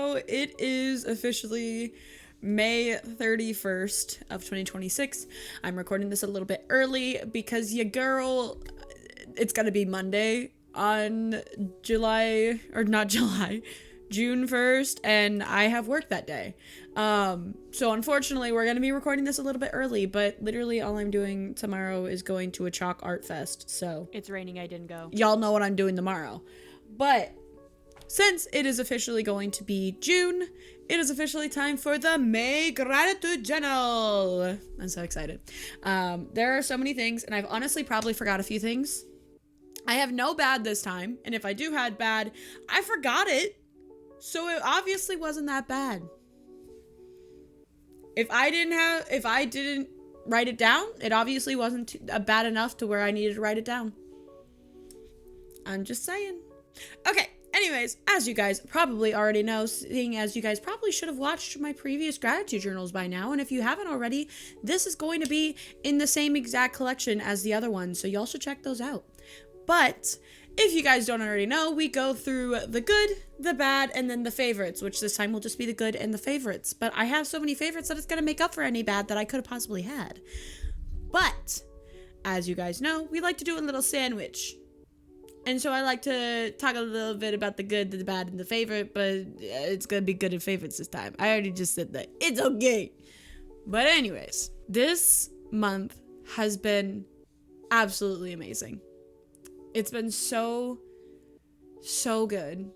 So it is officially May 31st of 2026. I'm recording this a little bit early because your girl, it's gonna be Monday on June 1st, and I have work that day. So unfortunately we're gonna be recording this a little bit early, but literally all I'm doing tomorrow is going to a chalk art fest. So It's raining, I didn't go. y'all know what I'm doing tomorrow. But since it is officially going to be June, it is officially time for the May Gratitude Journal. I'm so excited. There are so many things, and I've honestly probably forgot a few things. I have no bad this time, and if I do had bad, I forgot it. So it obviously wasn't that bad. If I didn't write it down, it obviously wasn't bad enough to where I needed to write it down. I'm just saying. Okay. Anyways, as you guys probably already know, seeing as you guys probably should have watched my previous gratitude journals by now, and if you haven't already, this is going to be in the same exact collection as the other ones, so y'all should check those out. But if you guys don't already know, we go through the good, the bad, and then the favorites, which this time will just be the good and the favorites. But I have so many favorites that it's going to make up for any bad that I could have possibly had. But as you guys know, we like to do a little sandwich. And so I like to talk a little bit about the good, the bad, and the favorite, but it's going to be good and favorites this time. I already just said that. It's okay. But anyways, this month has been absolutely amazing. It's been so good.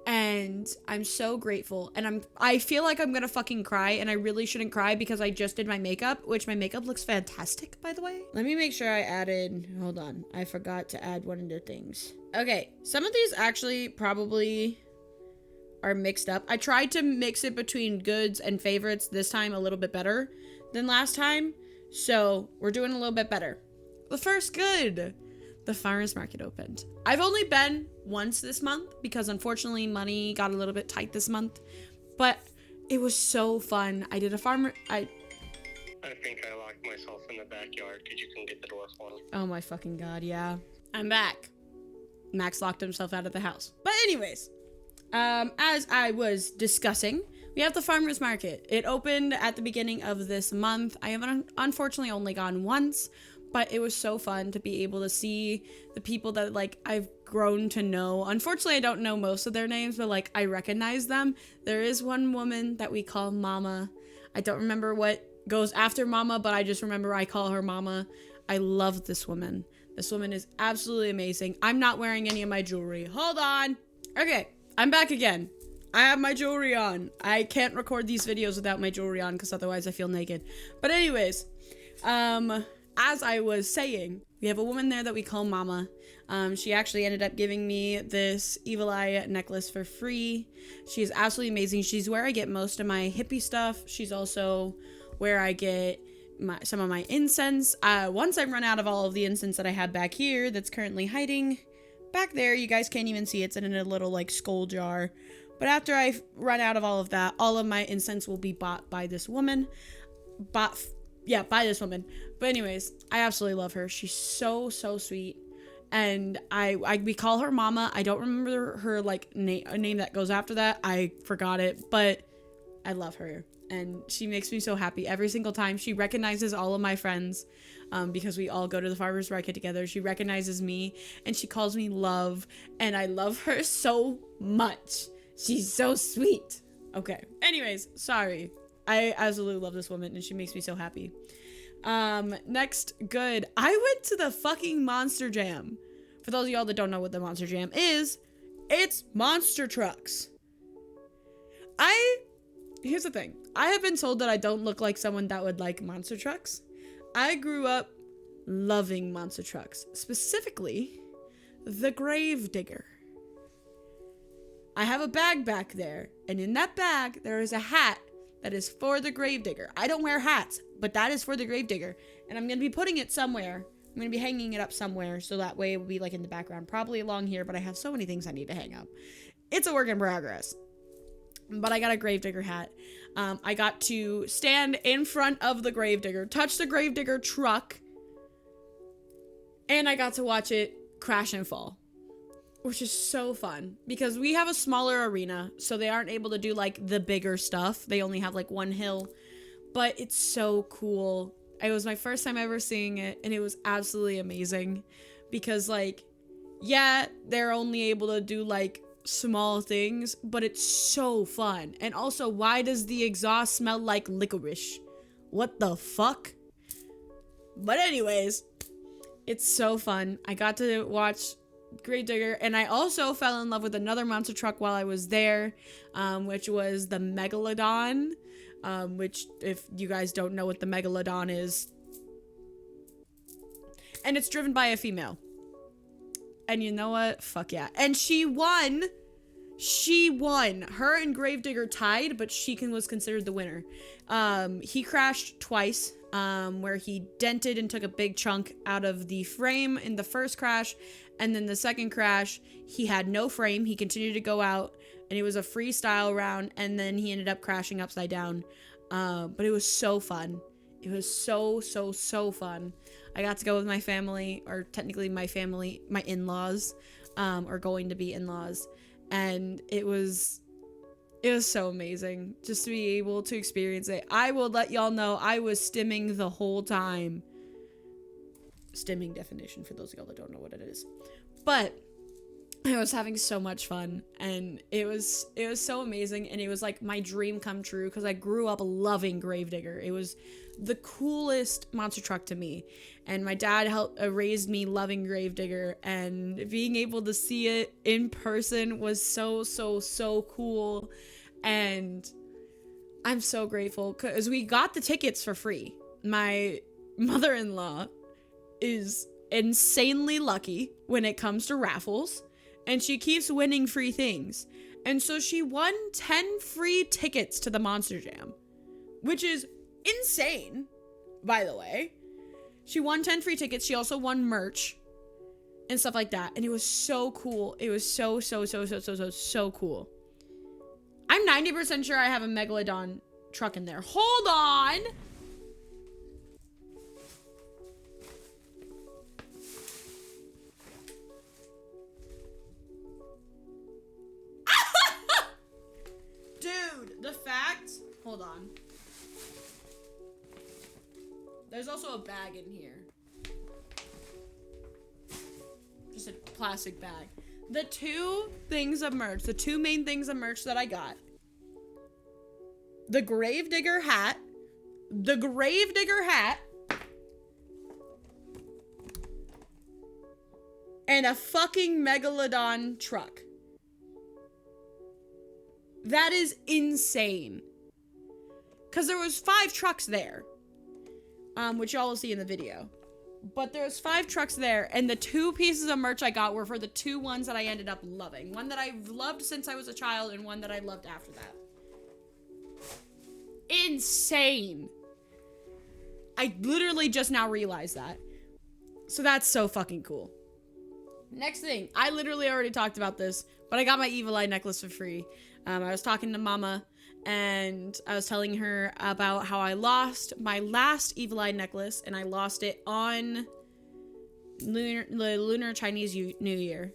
And I'm so grateful. And I feel like I'm gonna fucking cry, and I really shouldn't cry because I just did my makeup, which my makeup looks fantastic, by the way. Let me make sure I added, hold on. I forgot to add one of the things. Okay, some of these actually probably are mixed up. I tried to mix it between goods and favorites this time a little bit better than last time. So we're doing a little bit better. The first good. The farmer's market opened. I've only been once this month because unfortunately money got a little bit tight this month, but it was so fun. I did a farmer. I think I locked myself in the backyard. Could you come get the door for me? Oh my fucking god, yeah. I'm back. Max locked himself out of the house. But anyways, as I was discussing, we have the farmer's market. It opened at the beginning of this month. I have unfortunately only gone once, but it was so fun to be able to see the people that, like, I've grown to know. Unfortunately, I don't know most of their names, but, like, I recognize them. There is one woman that we call Mama. I don't remember what goes after Mama, but I just remember I call her Mama. I love this woman. This woman is absolutely amazing. I'm not wearing any of my jewelry. Hold on. Okay, I'm back again. I have my jewelry on. I can't record these videos without my jewelry on because otherwise I feel naked. But anyways, as I was saying, we have a woman there that we call Mama. She actually ended up giving me this Evil Eye necklace for free. She is absolutely amazing. She's where I get most of my hippie stuff. She's also where I get some of my incense. Once I run out of all of the incense that I had back here that's currently hiding back there, you guys can't even see it's in a little like skull jar. But after I run out of all of that, all of my incense will be bought by this woman. By this woman. But anyways, I absolutely love her. She's so sweet. And we call her Mama. I don't remember her like a name that goes after that. I forgot it, but I love her. And she makes me so happy every single time. She recognizes all of my friends because we all go to the farmer's market together. She recognizes me and she calls me Love. And I love her so much. She's so sweet. Okay. Anyways, sorry. I absolutely love this woman and she makes me so happy. Next good. I went to the fucking Monster Jam. For those of y'all that don't know what the Monster Jam is, it's monster trucks. Here's the thing. I have been told that I don't look like someone that would like monster trucks. I grew up loving monster trucks. Specifically, the Gravedigger. I have a bag back there, and in that bag, there is a hat that is for the Gravedigger. I don't wear hats, but that is for the Gravedigger. And I'm going to be putting it somewhere. I'm going to be hanging it up somewhere, so that way it will be like in the background. Probably along here, but I have so many things I need to hang up. It's a work in progress. But I got a Gravedigger hat. I got to stand in front of the Gravedigger, touch the Gravedigger truck, and I got to watch it crash and fall. which is so fun because we have a smaller arena, so they aren't able to do like the bigger stuff. They only have like one hill, but it's so cool. It was my first time ever seeing it, and it was absolutely amazing because like, yeah, they're only able to do like small things, but it's so fun. And also, why does the exhaust smell like licorice? What the fuck? But anyways, it's so fun. I got to watch Gravedigger, and I also fell in love with another monster truck while I was there, which was the Megalodon, which if you guys don't know what the Megalodon is, and it's driven by a female. And you know what? Fuck yeah. And she won. Her and Gravedigger tied, but Sheikah was considered the winner. He crashed twice, where he dented and took a big chunk out of the frame in the first crash. And then the second crash, he had no frame. He continued to go out, and it was a freestyle round. And then he ended up crashing upside down. But it was so fun. It was so fun. I got to go with my family, or technically my family, my in-laws, or going to be in-laws. And it was so amazing just to be able to experience it. I will let y'all know I was stimming the whole time. Stimming definition for those of y'all that don't know what it is. But I was having so much fun, and it was so amazing, and it was like my dream come true because I grew up loving Gravedigger. It was the coolest monster truck to me, and my dad helped raised me loving Gravedigger, and being able to see it in person was so cool. And I'm so grateful because we got the tickets for free. My mother-in-law is insanely lucky when it comes to raffles, and she keeps winning free things. And so she won 10 free tickets to the Monster Jam, which is insane, by the way. She won 10 free tickets. She also won merch and stuff like that. And it was so cool. It was so cool. I'm 90% sure I have a Megalodon truck in there. Hold on. Dude, the fact... Hold on. There's also a bag in here. Just a plastic bag. The two things of merch, the two main things of merch that I got. The Gravedigger hat. And a fucking Megalodon truck. That is insane. Because there was 5 trucks there. Which y'all will see in the video. But there's 5 trucks there, and the 2 pieces of merch I got were for the 2 ones that I ended up loving. One that I've loved since I was a child, and one that I loved after that. Insane. I literally just now realized that. So that's so fucking cool. Next thing, I literally already talked about this, but I got my Evil Eye necklace for free. I was talking to Mama, and I was telling her about how I lost my last Evil Eye necklace, and I lost it on Lunar Chinese New Year.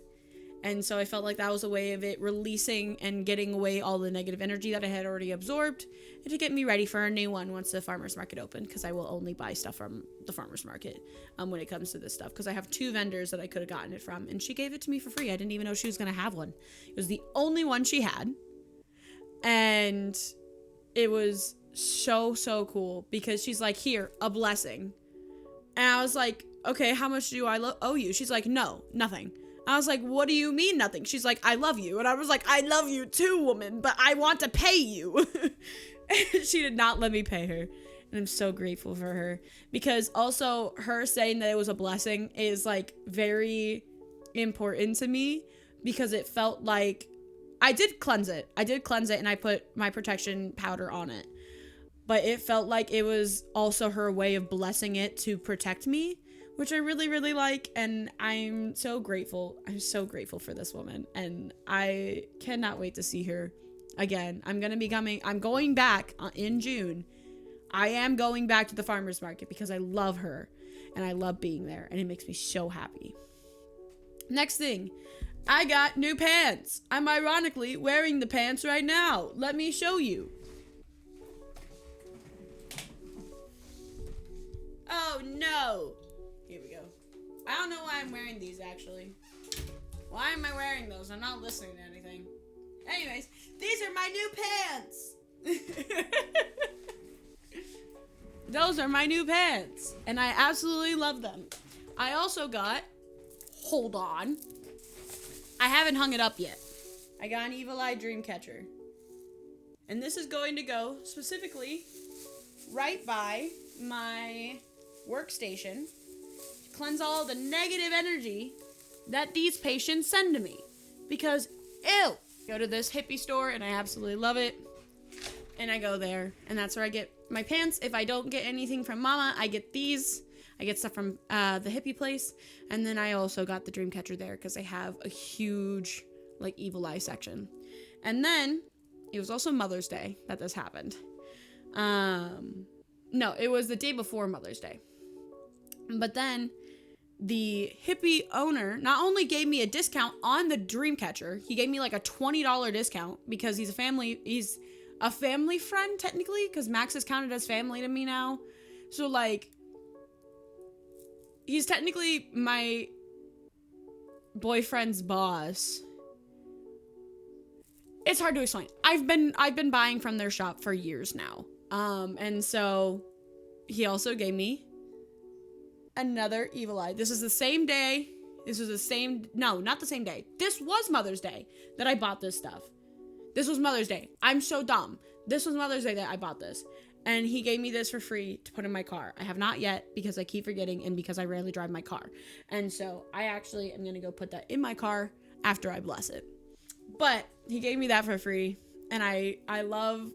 And so I felt like that was a way of it releasing and getting away all the negative energy that I had already absorbed, and to get me ready for a new one once the farmer's market opened, because I will only buy stuff from the farmer's market when it comes to this stuff, because I have 2 vendors that I could have gotten it from, and she gave it to me for free. I didn't even know she was going to have one. It was the only one she had. And it was so cool because she's like, here, a blessing. And I was like, okay, how much do I owe you? She's like, no, nothing. I was like, what do you mean nothing? She's like, I love you. And I was like, I love you too, woman, but I want to pay you. And she did not let me pay her. And I'm so grateful for her, because also her saying that it was a blessing is like very important to me, because it felt like I did cleanse it, and I put my protection powder on it. But it felt like it was also her way of blessing it to protect me, which I really like. And I'm so grateful. I'm so grateful for this woman. And I cannot wait to see her again. I'm going back in June. I am going back to the farmer's market because I love her. And I love being there. And it makes me so happy. Next thing. I got new pants. I'm ironically wearing the pants right now. Let me show you. Oh no. Here we go. I don't know why I'm wearing these actually. Why am I wearing those? I'm not listening to anything. Anyways, these are my new pants. Those are my new pants. And I absolutely love them. I also got, hold on. I haven't hung it up yet. I got an Evil Eye Dreamcatcher. And this is going to go specifically right by my workstation to cleanse all the negative energy that these patients send to me. Because, ew! Go to this hippie store and I absolutely love it. And I go there and that's where I get my pants. If I don't get anything from Mama, I get these. I get stuff from the hippie place. And then I also got the Dreamcatcher there because they have a huge, like, Evil Eye section. And then, it was also Mother's Day that this happened. No, it was the day before Mother's Day. But then, the hippie owner not only gave me a discount on the Dreamcatcher, he gave me like a $20 discount because he's a family friend, technically, because Max is counted as family to me now. So, like, he's technically my boyfriend's boss. It's hard to explain. I've been buying from their shop for years now. And so he also gave me another Evil Eye. This is the same day. No, not the same day. This was Mother's Day that I bought this stuff. This was Mother's Day. I'm so dumb. This was Mother's Day that I bought this. And he gave me this for free to put in my car. I have not yet because I keep forgetting and because I rarely drive my car. And so I actually am going to go put that in my car after I bless it. But he gave me that for free. And I love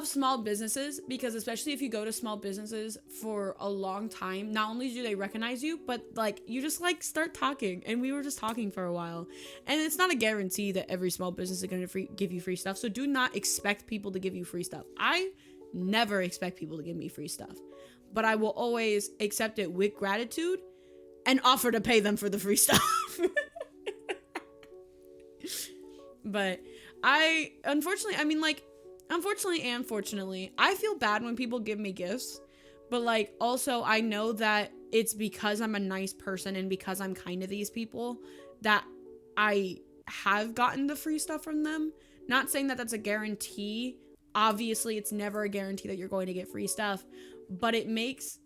small businesses because especially if you go to small businesses for a long time, not only do they recognize you, but like you just like start talking and we were just talking for a while. And it's not a guarantee that every small business is going to give you free stuff. So do not expect people to give you free stuff. I never expect people to give me free stuff, but I will always accept it with gratitude and offer to pay them for the free stuff. But unfortunately and fortunately, I feel bad when people give me gifts, but like also I know that it's because I'm a nice person and because I'm kind to these people that I have gotten the free stuff from them. Not saying that that's a guarantee. Obviously, it's never a guarantee that you're going to get free stuff, but it impacts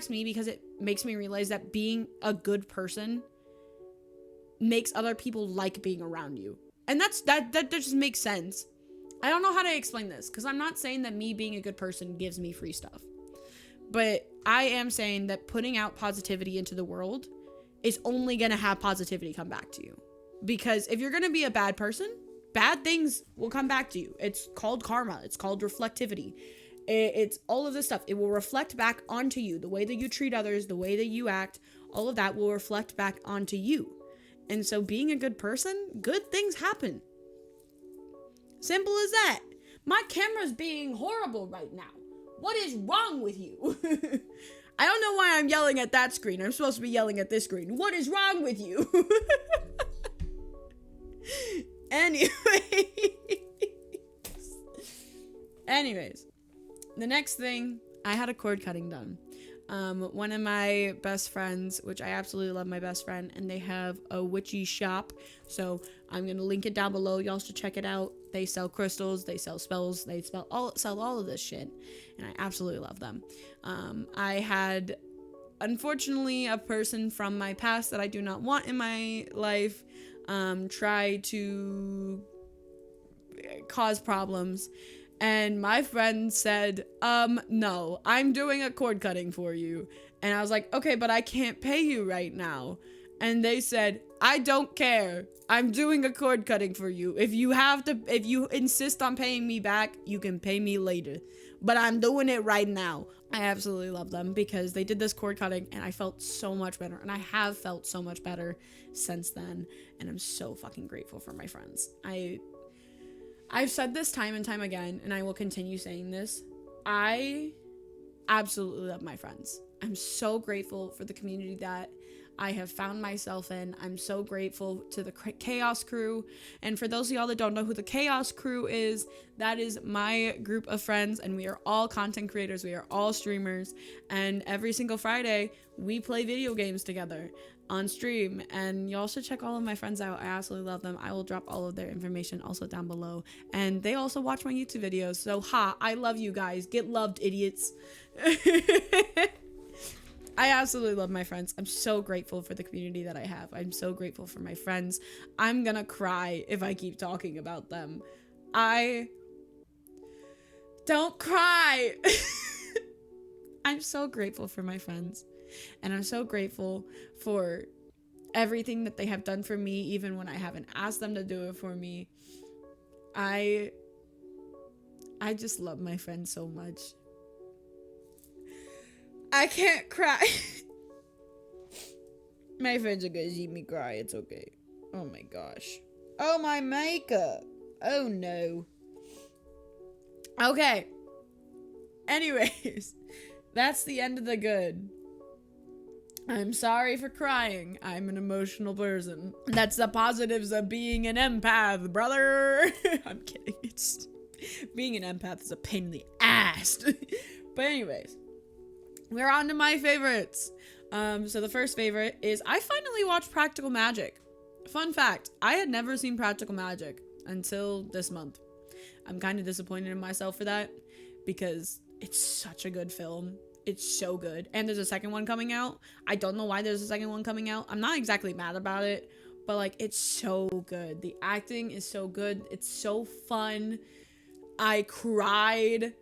me because it makes me realize that being a good person makes other people like being around you. And that just makes sense. I don't know how to explain this because I'm not saying that me being a good person gives me free stuff. But I am saying that putting out positivity into the world is only going to have positivity come back to you. Because if you're going to be a bad person, bad things will come back to you. It's called karma. It's called reflectivity. It's all of this stuff. It will reflect back onto you. The way that you treat others, the way that you act, all of that will reflect back onto you. And so being a good person, good things happen. Simple as that. My camera's being horrible right now. What is wrong with you? I don't know why I'm yelling at that screen. I'm supposed to be yelling at this screen. What is wrong with you? Anyways, the next thing, I had a cord cutting done. One of my best friends, which I absolutely love my best friend, and they have a witchy shop. So I'm going to link it down below. Y'all should check it out. They sell crystals, they sell spells, they sell all of this shit. And I absolutely love them. I had, unfortunately, a person from my past that I do not want in my life, try to cause problems. And my friend said, no, I'm doing a cord cutting for you. And I was like, okay, but I can't pay you right now. And they said, I don't care. I'm doing a cord cutting for you. If you insist on paying me back, you can pay me later. But I'm doing it right now. I absolutely love them because they did this cord cutting and I felt so much better. And I have felt so much better since then. And I'm so fucking grateful for my friends. I've said this time and time again, and I will continue saying this. I absolutely love my friends. I'm so grateful for the community that I have found myself in. I'm so grateful to the Chaos Crew. And for those of y'all that don't know who the Chaos Crew is, that is my group of friends, and we are all content creators. We are all streamers, and every single Friday we play video games together on stream, and y'all should check all of my friends out. I absolutely love them. I will drop all of their information also down below, and they also watch my YouTube videos. So I love you guys. Get loved, idiots. I absolutely love my friends. I'm so grateful for the community that I have. I'm so grateful for my friends. I'm gonna cry if I keep talking about them. Don't cry. I'm so grateful for my friends, and I'm so grateful for everything that they have done for me, even when I haven't asked them to do it for me. I just love my friends so much. I can't cry. My friends are gonna see me cry. It's okay. Oh my gosh. Oh, my makeup. Oh no. Okay. Anyways, that's the end of the good. I'm sorry for crying. I'm an emotional person. That's the positives of being an empath, brother. I'm kidding. Being an empath is a pain in the ass. But anyways, we're on to my favorites. So the first favorite is I finally watched Practical Magic. Fun fact, I had never seen Practical Magic until this month. I'm kind of disappointed in myself for that because it's such a good film. It's so good. And there's a second one coming out. I don't know why there's a second one coming out. I'm not exactly mad about it, but like, it's so good. The acting is so good. It's so fun. I cried.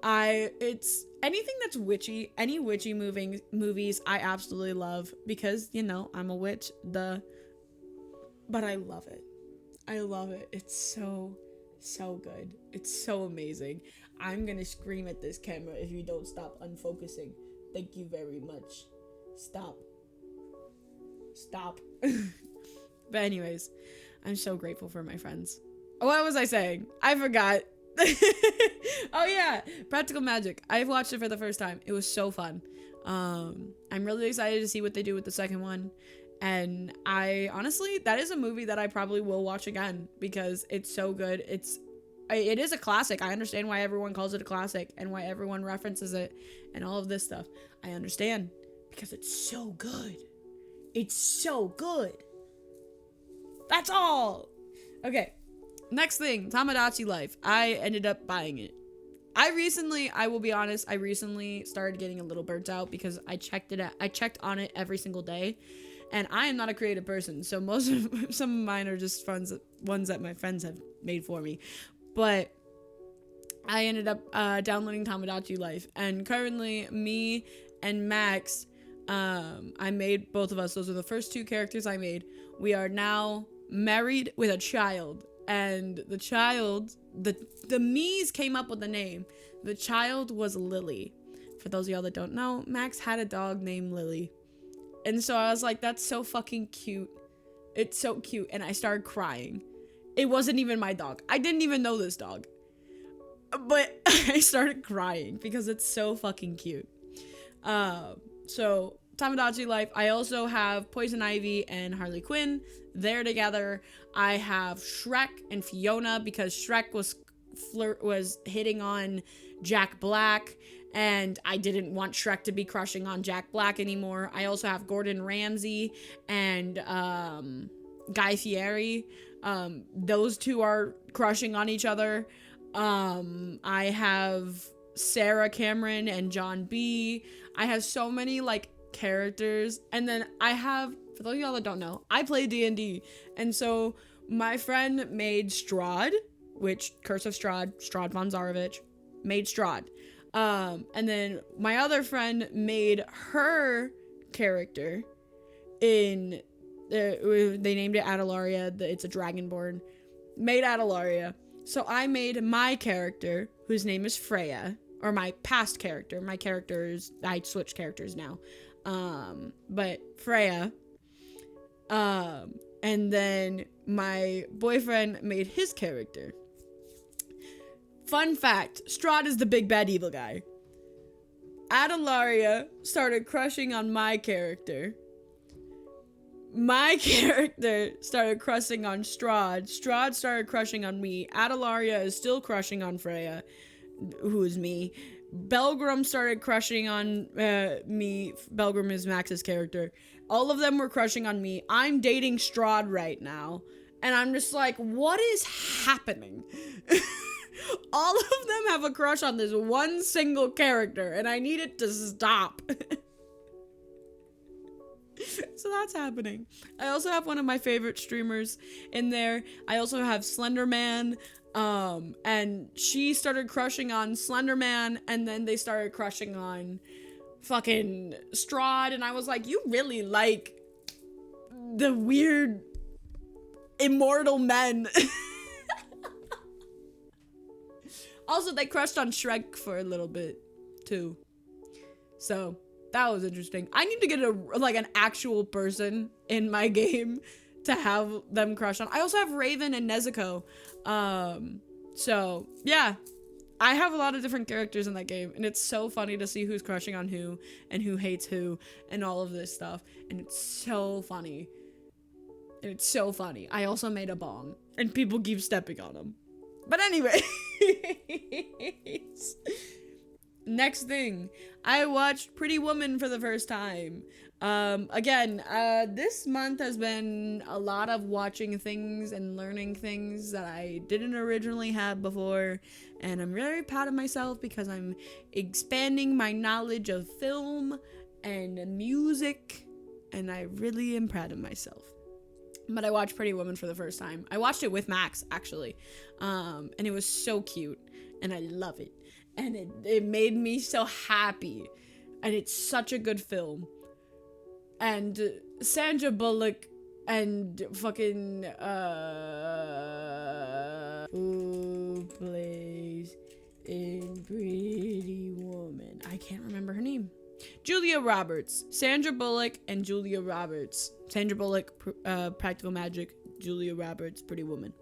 It's anything that's witchy, any witchy movies I absolutely love because, you know, I'm a witch, but I love it. I love it. It's so good. It's so amazing. I'm gonna scream at this camera if you don't stop unfocusing. Thank you very much. Stop. But anyways, I'm so grateful for my friends. What was I saying? I forgot. Oh yeah, Practical Magic. I've watched it for the first time. It was so fun. I'm really excited to see what they do with the second one. And I honestly, that is a movie that I probably will watch again because it's so good. It is a classic. I understand why everyone calls it a classic and why everyone references it and all of this stuff. I understand because it's so good. It's so good. That's all. Okay. Next thing, Tamagotchi Life. I ended up buying it. I will be honest, I recently started getting a little burnt out because I checked on it every single day. And I am not a creative person, so some of mine are just ones that my friends have made for me. But I ended up downloading Tamagotchi Life, and currently me and Max, I made both of us. Those are the first two characters I made. We are now married with a child, and the child, the me's came up with the name. The child was Lily. For those of y'all that don't know, Max had a dog named Lily. And so I was like, that's so fucking cute. It's so cute. And I started crying. It wasn't even my dog. I didn't even know this dog. But I started crying because it's so fucking cute. So Tamagotchi Life. I also have Poison Ivy and Harley Quinn. They're together. I have Shrek and Fiona because Shrek was hitting on Jack Black. And I didn't want Shrek to be crushing on Jack Black anymore. I also have Gordon Ramsay and Guy Fieri. Those two are crushing on each other. I have Sarah Cameron and John B. I have so many like characters. And then I have, for those of y'all that don't know, I play D&D. And so my friend made Strahd, which Curse of Strahd von Zarovich, made Strahd. And then my other friend made her character in, they named it Adelaria. It's a dragonborn. Made Adelaria. So I made my character, whose name is Freya, or my past character. My characters, I switched characters now. But Freya. And then my boyfriend made his character. Fun fact, Strahd is the big bad evil guy. Adelaria started crushing on my character. my character started crushing on Strahd. Strahd started crushing on me. Adelaria is still crushing on Freya, who is me. Belgrim started crushing on me. Belgrim is Max's character. All of them were crushing on me. I'm dating Strahd right now. And I'm just like, what is happening? All of them have a crush on this one single character, and I need it to stop. So that's happening. I also have one of my favorite streamers in there. I also have Slenderman. And she started crushing on Slenderman, and then they started crushing on fucking Strahd, and I was like, you really like the weird immortal men. Also, they crushed on Shrek for a little bit too, so that was interesting. I need to get an actual person in my game to have them crush on. I also have Raven and Nezuko. So yeah, I have a lot of different characters in that game, and it's so funny to see who's crushing on who and who hates who and all of this stuff, and it's so funny. I also made a bong, and people keep stepping on them. But anyway, next thing, I watched Pretty Woman for the first time. Again, this month has been a lot of watching things and learning things that I didn't originally have before, and I'm very proud of myself because I'm expanding my knowledge of film and music, and I really am proud of myself. But I watched Pretty Woman for the first time. I watched it with Max, actually, and it was so cute, and I love it, and it made me so happy, and it's such a good film. And Sandra Bullock and fucking who plays in Pretty Woman? I can't remember her name. Julia Roberts. Sandra Bullock and Julia Roberts. Sandra Bullock, Practical Magic. Julia Roberts, Pretty Woman.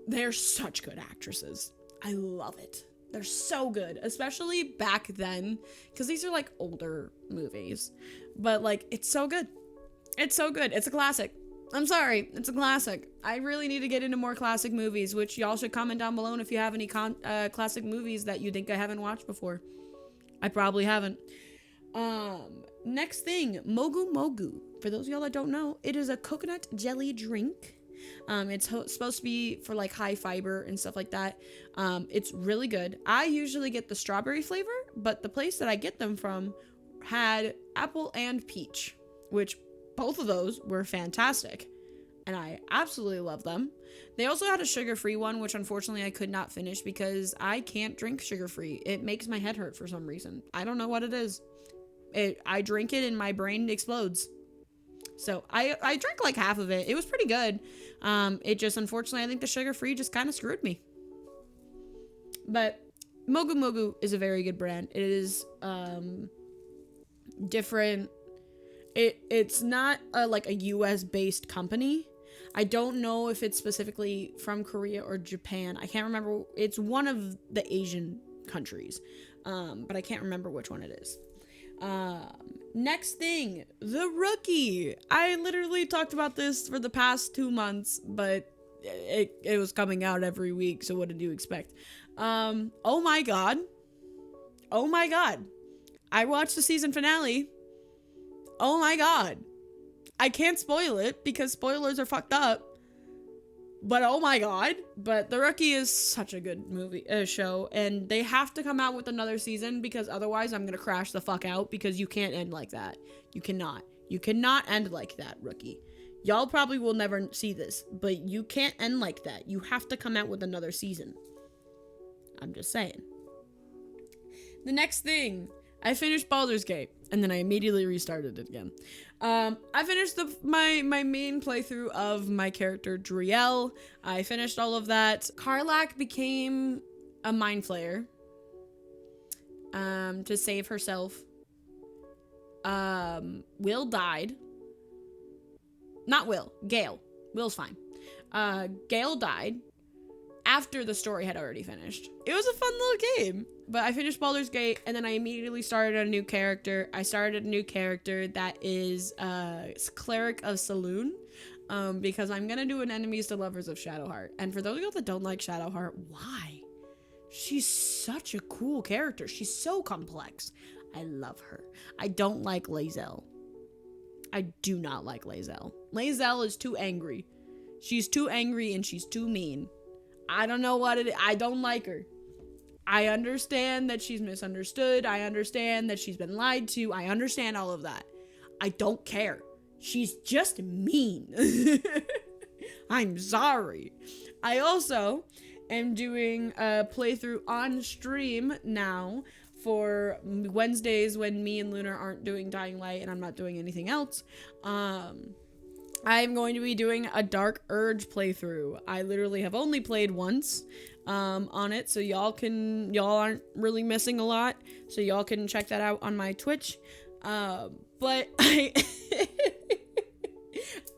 They're such good actresses. I love it. They're so good, especially back then, because these are like older movies, but like it's so good. It's so good. It's a classic. I'm sorry, it's a classic. I really need to get into more classic movies, which y'all should comment down below if you have any classic movies that you think I haven't watched before. I probably haven't. Next thing, Mogu Mogu. For those of y'all that don't know, it is a coconut jelly drink. It's supposed to be for like high fiber and stuff like that. It's really good. I usually get the strawberry flavor, but the place that I get them from had apple and peach, which both of those were fantastic, and I absolutely love them. They also had a sugar-free one, which unfortunately I could not finish because I can't drink sugar-free. It makes my head hurt for some reason. I don't know what it is. I drink it and my brain explodes. So I drank like half of it. It was pretty good. It just, unfortunately, I think the sugar-free just kind of screwed me. But Mogu Mogu is a very good brand. It is different. It's not like a US-based company. I don't know if it's specifically from Korea or Japan. I can't remember. It's one of the Asian countries, but I can't remember which one it is. Next thing, The Rookie. I literally talked about this for the past 2 months, but it was coming out every week, so what did you expect? Oh my god. I watched the season finale. Oh my god. I can't spoil it because spoilers are fucked up. But oh my god. But The Rookie is such a good show, and they have to come out with another season because otherwise I'm gonna crash the fuck out because you can't end like that. You cannot end like that, Rookie. Y'all probably will never see this, but you can't end like that. You have to come out with another season. I'm just saying. The next thing, I finished Baldur's Gate, and then I immediately restarted it again. I finished my main playthrough of my character Driel. I finished all of that. Karlach became a mind flayer to save herself. Will died. Not Will, Gale. Will's fine. Gale died. after the story had already finished. It was a fun little game. But I finished Baldur's Gate, and then I immediately started a new character. I started a new character that is Cleric of Saloon, because I'm gonna do an Enemies to Lovers of Shadowheart. And for those of you that don't like Shadowheart, why? She's such a cool character. She's so complex. I love her. I don't like Lae'zel. I do not like Lae'zel. Lae'zel is too angry. She's too angry and she's too mean. I don't know what it is. I don't like her. I understand that she's misunderstood. I understand that she's been lied to. I understand all of that. I don't care. She's just mean. I'm sorry. I also am doing a playthrough on stream now for Wednesdays when me and Lunar aren't doing Dying Light and I'm not doing anything else. I'm going to be doing a Dark Urge playthrough. I literally have only played once on it, so y'all aren't really missing a lot, so y'all can check that out on my Twitch. But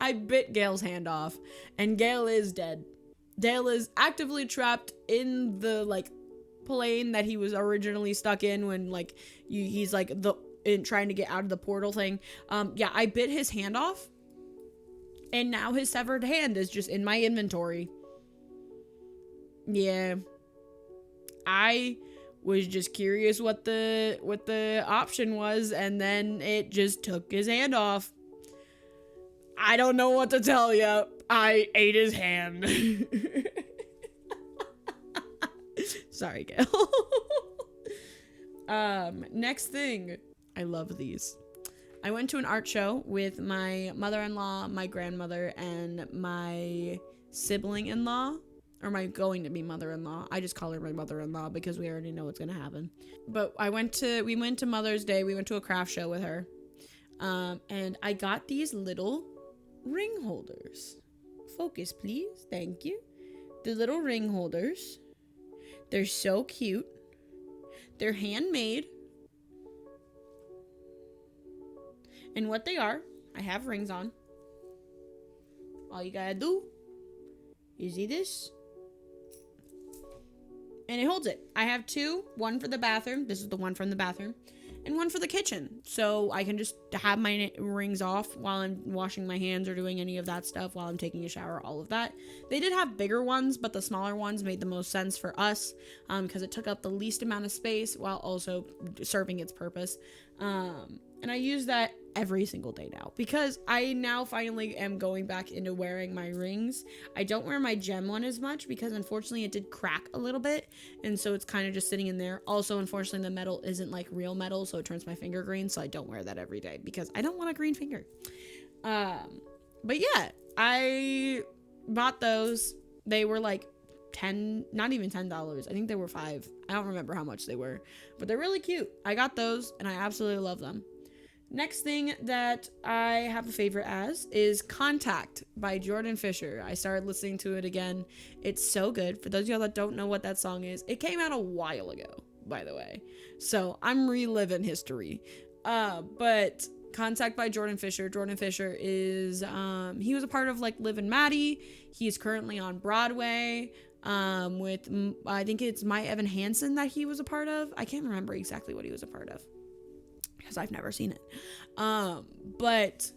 I bit Gale's hand off, and Gale is dead. Gale is actively trapped in the plane that he was originally stuck in when he's trying to get out of the portal thing. Yeah, I bit his hand off. And now his severed hand is just in my inventory. Yeah. I was just curious what the option was, and then it just took his hand off. I don't know what to tell you. I ate his hand. Sorry, Gale. Next thing. I love these. I went to an art show with my mother-in-law, my grandmother, and my sibling-in-law, or my going-to-be mother-in-law. I just call her my mother-in-law because we already know what's going to happen. But we went to Mother's Day. We went to a craft show with her. And I got these little ring holders. Focus, please. Thank you. The little ring holders. They're so cute. They're handmade. And what they are, I have rings on. All you gotta do is see this. And it holds it. I have two. One for the bathroom. This is the one from the bathroom. And one for the kitchen. So I can just have my rings off while I'm washing my hands or doing any of that stuff while I'm taking a shower, all of that. They did have bigger ones, but the smaller ones made the most sense for us because it took up the least amount of space while also serving its purpose. And I use that every single day now because I now finally am going back into wearing my rings. I don't wear my gem one as much because unfortunately it did crack a little bit, and so it's kind of just sitting in there. Also, unfortunately, the metal isn't like real metal, so it turns my finger green, so I don't wear that every day because I don't want a green finger. But yeah, I bought those. They were like not even $10. I think they were $5. I don't remember how much they were, but they're really cute. I got those and I absolutely love them. Next thing that I have a favorite as is Contact by Jordan Fisher. I started listening to it again. It's so good. For those of y'all that don't know what that song is, it came out a while ago, by the way. So I'm reliving history. But Contact by Jordan Fisher. Jordan Fisher is, he was a part of Liv and Maddie. He's currently on Broadway with, I think it's My Evan Hansen that he was a part of. I can't remember exactly what he was a part of, because I've never seen it. But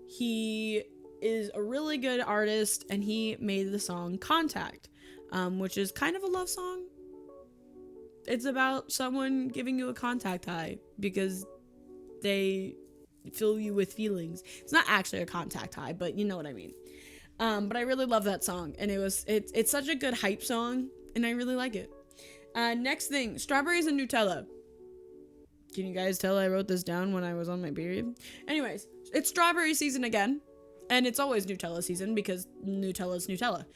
he is a really good artist, and he made the song Contact, which is kind of a love song. It's about someone giving you a contact high because they fill you with feelings. It's not actually a contact high, but you know what I mean. But I really love that song, and it's such a good hype song, and I really like it. Next thing, Strawberries and Nutella. Can you guys tell I wrote this down when I was on my period? Anyways, it's strawberry season again. And it's always Nutella season because Nutella's Nutella.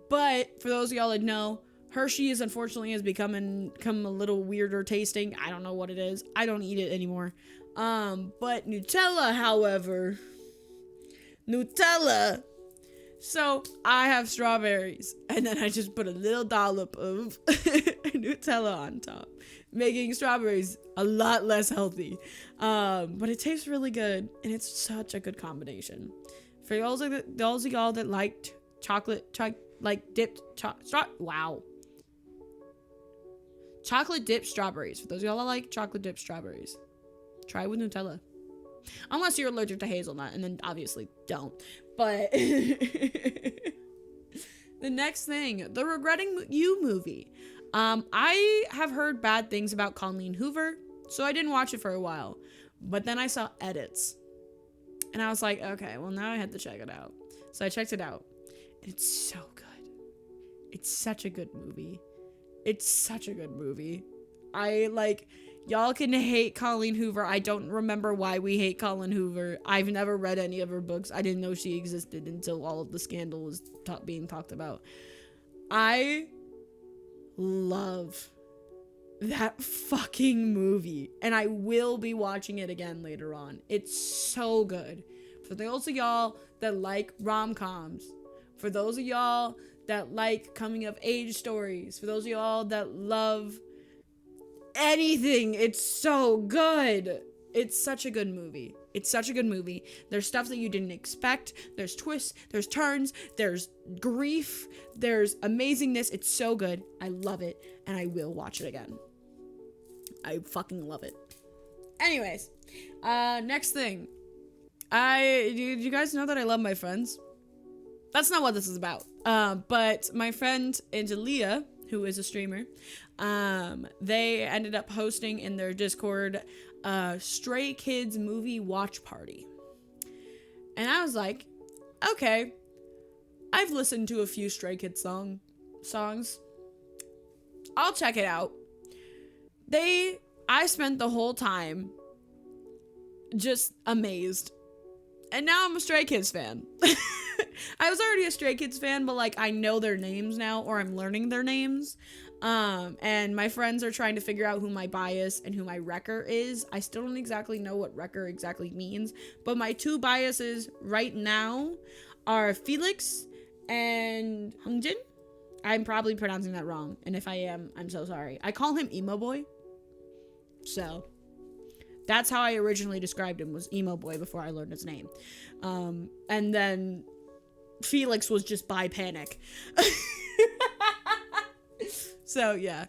But for those of y'all that know, Hershey's unfortunately has become a little weirder tasting. I don't know what it is. I don't eat it anymore. But Nutella, however, Nutella. So I have strawberries, and then I just put a little dollop of Nutella on top, making strawberries a lot less healthy. But it tastes really good, and it's such a good combination. For those of y'all that liked chocolate like dipped wow. Chocolate dipped strawberries. For those of y'all that like chocolate dipped strawberries, try it with Nutella. Unless you're allergic to hazelnut, and then obviously don't. But the next thing, the Regretting You movie. I have heard bad things about Colleen Hoover, so I didn't watch it for a while. But then I saw edits, and I was like, okay, well now I had to check it out. So I checked it out. It's so good. It's such a good movie. It's such a good movie. Y'all can hate Colleen Hoover. I don't remember why we hate Colleen Hoover. I've never read any of her books. I didn't know she existed until all of the scandal was being talked about. I love that fucking movie, and I will be watching it again later on. It's so good. For those of y'all that like rom-coms, for those of y'all that like coming of age stories, for those of y'all that love anything, it's so good. It's such a good movie. It's such a good movie. There's stuff that you didn't expect. There's twists, there's turns, there's grief, there's amazingness. It's so good. I love it, and I will watch it again. I fucking love it. Anyways, next thing. Do you guys know that I love my friends? That's not what this is about. But my friend Angelia, who is a streamer, they ended up hosting in their Discord Stray Kids movie watch party. And I was like, okay, I've listened to a few Stray Kids songs. I'll check it out. I spent the whole time just amazed. And now I'm a Stray Kids fan. I was already a Stray Kids fan, but like I know their names now, or I'm learning their names. And my friends are trying to figure out who my bias and who my wrecker is. I still don't exactly know what wrecker exactly means, but my two biases right now are Felix and Hungjin. I'm probably pronouncing that wrong, and if I am, I'm so sorry. I call him Emo Boy. So that's how I originally described him, was Emo Boy, before I learned his name. And then Felix was just by Panic. So yeah.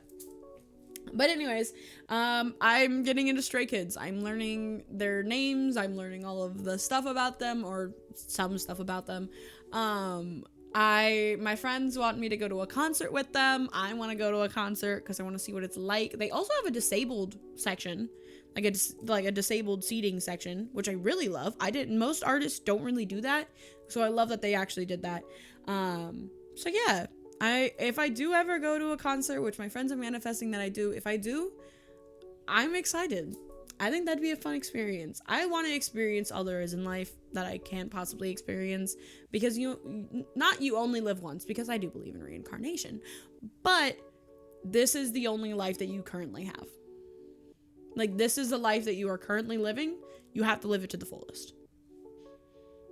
But anyways, I'm getting into Stray Kids. I'm learning their names. I'm learning all of the stuff about them, or some stuff about them. My friends want me to go to a concert with them. I want to go to a concert because I want to see what it's like. They also have a disabled section, like a disabled seating section, which I really love. Most artists don't really do that, so I love that they actually did that. So yeah, if I do ever go to a concert, which my friends are manifesting that I do, if I do, I'm excited. I think that'd be a fun experience. I want to experience all there is in life that I can't possibly experience, because you only live once, because I do believe in reincarnation, but this is the only life that you currently have. Like, this is the life that you are currently living. You have to live it to the fullest.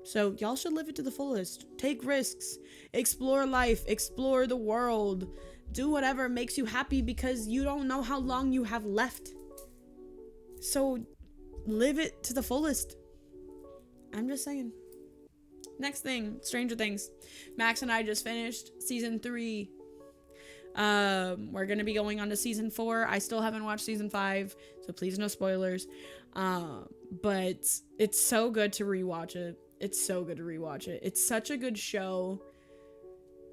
So y'all should live it to the fullest. Take risks, explore life, explore the world, do whatever makes you happy, because you don't know how long you have left. So live it to the fullest. I'm just saying. Next thing, Stranger Things. Max and I just finished season 3. We're gonna be going on to season 4. I still haven't watched season 5, so please no spoilers. But it's so good to rewatch it. It's so good to rewatch it. It's such a good show.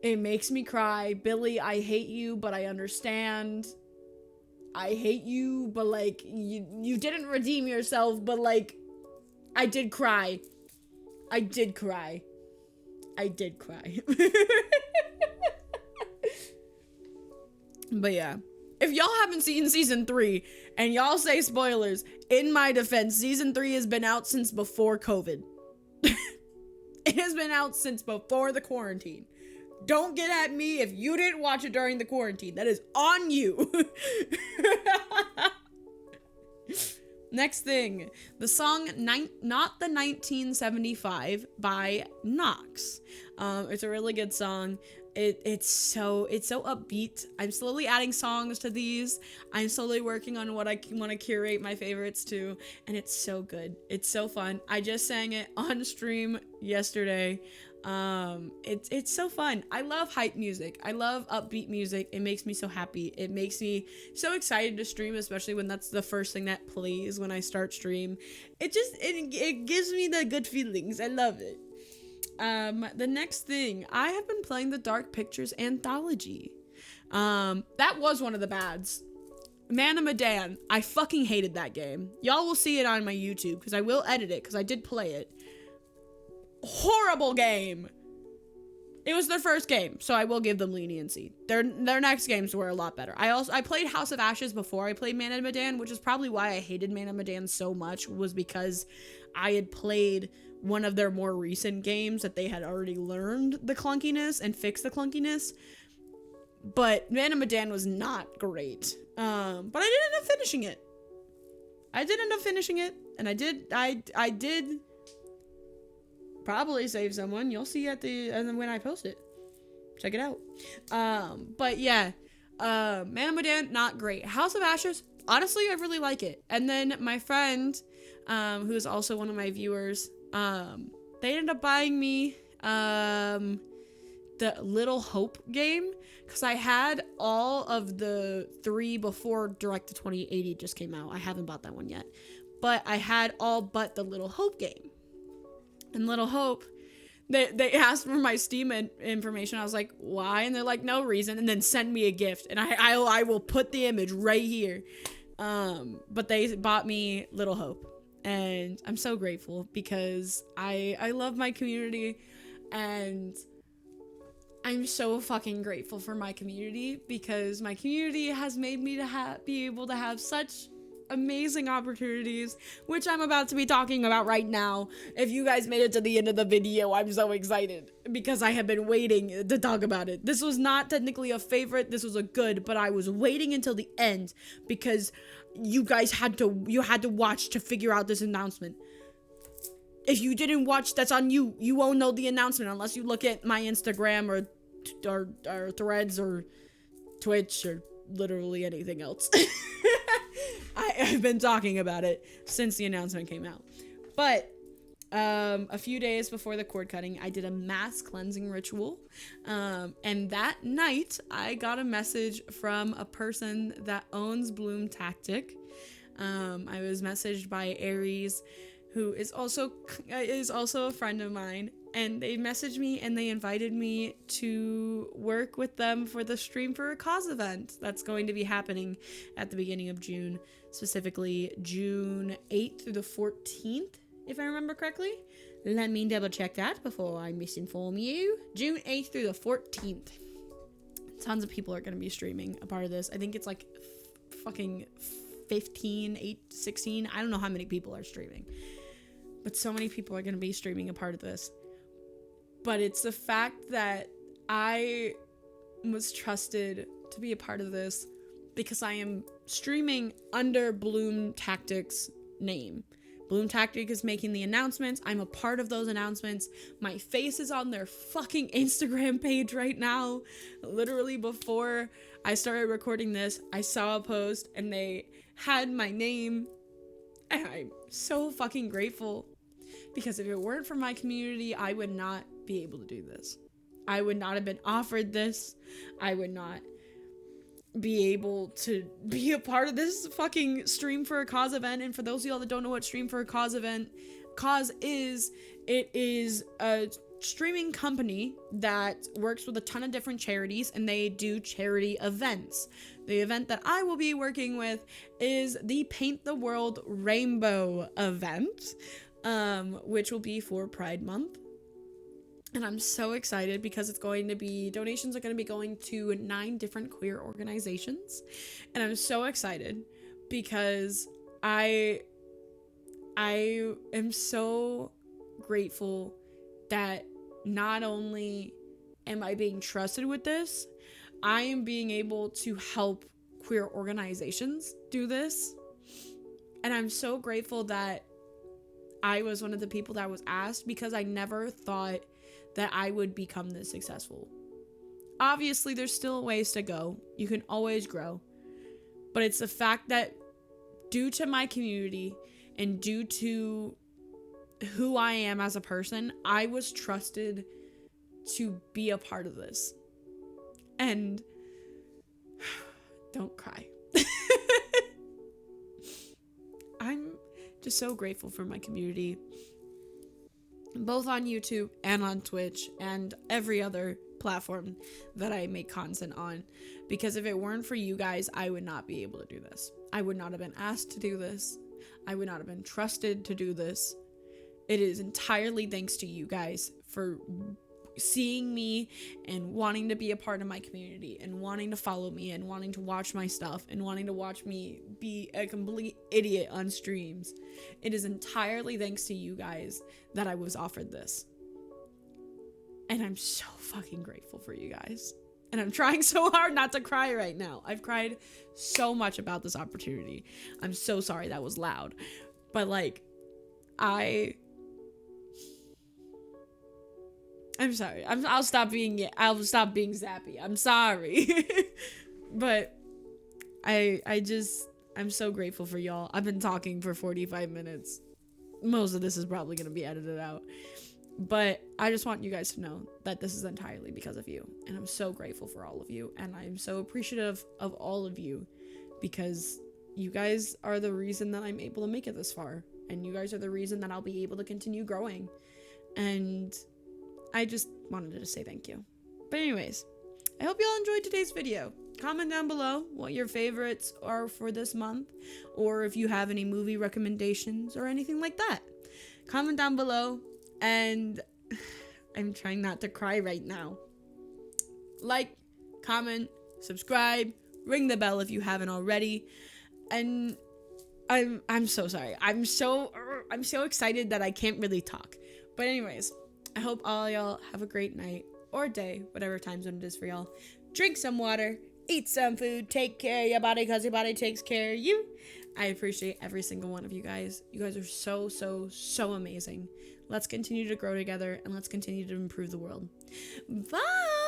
It makes me cry. Billy, I hate you, but I understand. I hate you, but like, you didn't redeem yourself, but like, I did cry. I did cry. But yeah, if y'all haven't seen season 3 and y'all say spoilers, in my defense, season 3 has been out since before COVID. It has been out since before the quarantine. Don't get at me if you didn't watch it during the quarantine. That is on you. Next thing, the song Not the 1975 by Nox. It's a really good song. It's so upbeat. I'm slowly adding songs to these. I'm slowly working on what I want to curate my favorites to, and it's so good. It's so fun. I just sang it on stream yesterday. It's so fun. I love hype music. I love upbeat music. It makes me so happy. It makes me so excited to stream, especially when that's the first thing that plays when I start stream. It gives me the good feelings. I love it. The next thing, I have been playing the Dark Pictures Anthology. That was one of the bads. Man of Medan, I fucking hated that game. Y'all will see it on my YouTube because I will edit it because I did play it. Horrible game. It was their first game, so I will give them leniency. Their next games were a lot better. I played House of Ashes before I played Man of Medan, which is probably why I hated Man of Medan so much, was because I had played one of their more recent games that they had already learned the clunkiness and fixed the clunkiness. But Man of Medan was not great. But I did end up finishing it. And I did probably save someone. You'll see when I post it. Check it out. But yeah, Man of Medan, not great. House of Ashes, honestly, I really like it. And then my friend, who is also one of my viewers, they ended up buying me the Little Hope game because I had all of the 3 before Direct to 2080 just came out. I haven't bought that one yet, but I had all but the Little Hope game. And Little Hope, they asked for my Steam information. I was like, why? And they're like, no reason. And then send me a gift, and I will put the image right here. But they bought me Little Hope, and I'm so grateful because I love my community, and I'm so fucking grateful for my community because my community has made me to be able to have such amazing opportunities, which I'm about to be talking about right now. If you guys made it to the end of the video, I'm so excited because I have been waiting to talk about it. This was not technically a favorite, this was a good, but I was waiting until the end because you guys had to watch to figure out this announcement. If you didn't watch, that's on you. You won't know the announcement unless you look at my Instagram or Threads or Twitch or literally anything else. I've been talking about it since the announcement came out. But a few days before the cord cutting, I did a mass cleansing ritual. And that night, I got a message from a person that owns Bloom Tactic. I was messaged by Aries, who is also a friend of mine, and they messaged me and they invited me to work with them for the Stream for a Cause event that's going to be happening at the beginning of June, specifically June 8th through the 14th, if I remember correctly. Let me double check that before I misinform you. June 8th through the 14th. Tons of people are going to be streaming a part of this. I think it's like fucking 15, 16. I don't know how many people are streaming. But so many people are going to be streaming a part of this. But it's the fact that I was trusted to be a part of this because I am streaming under Bloom Tactics' name. Bloom Tactic is making the announcements. I'm a part of those announcements. My face is on their fucking Instagram page right now. Literally before I started recording this, I saw a post and they had my name. And I'm so fucking grateful. Because if it weren't for my community, I would not be able to do this. I would not have been offered this. I would not be able to be a part of this fucking Stream for a Cause event. And for those of y'all that don't know what Stream for a Cause is, it is a streaming company that works with a ton of different charities, and they do charity events. The event that I will be working with is the Paint the World Rainbow event. Which will be for Pride Month. And I'm so excited because donations are going to be going to 9 different queer organizations. And I'm so excited because I am so grateful that not only am I being trusted with this, I am being able to help queer organizations do this. And I'm so grateful that I was one of the people that was asked because I never thought that I would become this successful. Obviously, there's still ways to go. You can always grow. But it's the fact that due to my community and due to who I am as a person, I was trusted to be a part of this. And don't cry. I'm just so grateful for my community, both on YouTube and on Twitch and every other platform that I make content on, because if it weren't for you guys, I would not be able to do this. I would not have been asked to do this. I would not have been trusted to do this. It is entirely thanks to you guys for seeing me and wanting to be a part of my community and wanting to follow me and wanting to watch my stuff and wanting to watch me be a complete idiot on streams. It is entirely thanks to you guys that I was offered this. And I'm so fucking grateful for you guys. And I'm trying so hard not to cry right now. I've cried so much about this opportunity. I'm so sorry that was loud. But like, I'm sorry. I'll stop being zappy. I'm sorry. But I'm so grateful for y'all. I've been talking for 45 minutes. Most of this is probably going to be edited out. But I just want you guys to know that this is entirely because of you. And I'm so grateful for all of you. And I'm so appreciative of all of you, because you guys are the reason that I'm able to make it this far. And you guys are the reason that I'll be able to continue growing. And I just wanted to say thank you. But anyways, I hope y'all enjoyed today's video. Comment down below what your favorites are for this month, or if you have any movie recommendations or anything like that. Comment down below, and I'm trying not to cry right now. Like, comment, subscribe, ring the bell if you haven't already. And I'm so sorry. I'm so excited that I can't really talk. But anyways, I hope all y'all have a great night or day, whatever time zone it is for y'all. Drink some water, eat some food, take care of your body because your body takes care of you. I appreciate every single one of you guys. You guys are so, so, so amazing. Let's continue to grow together, and let's continue to improve the world. Bye!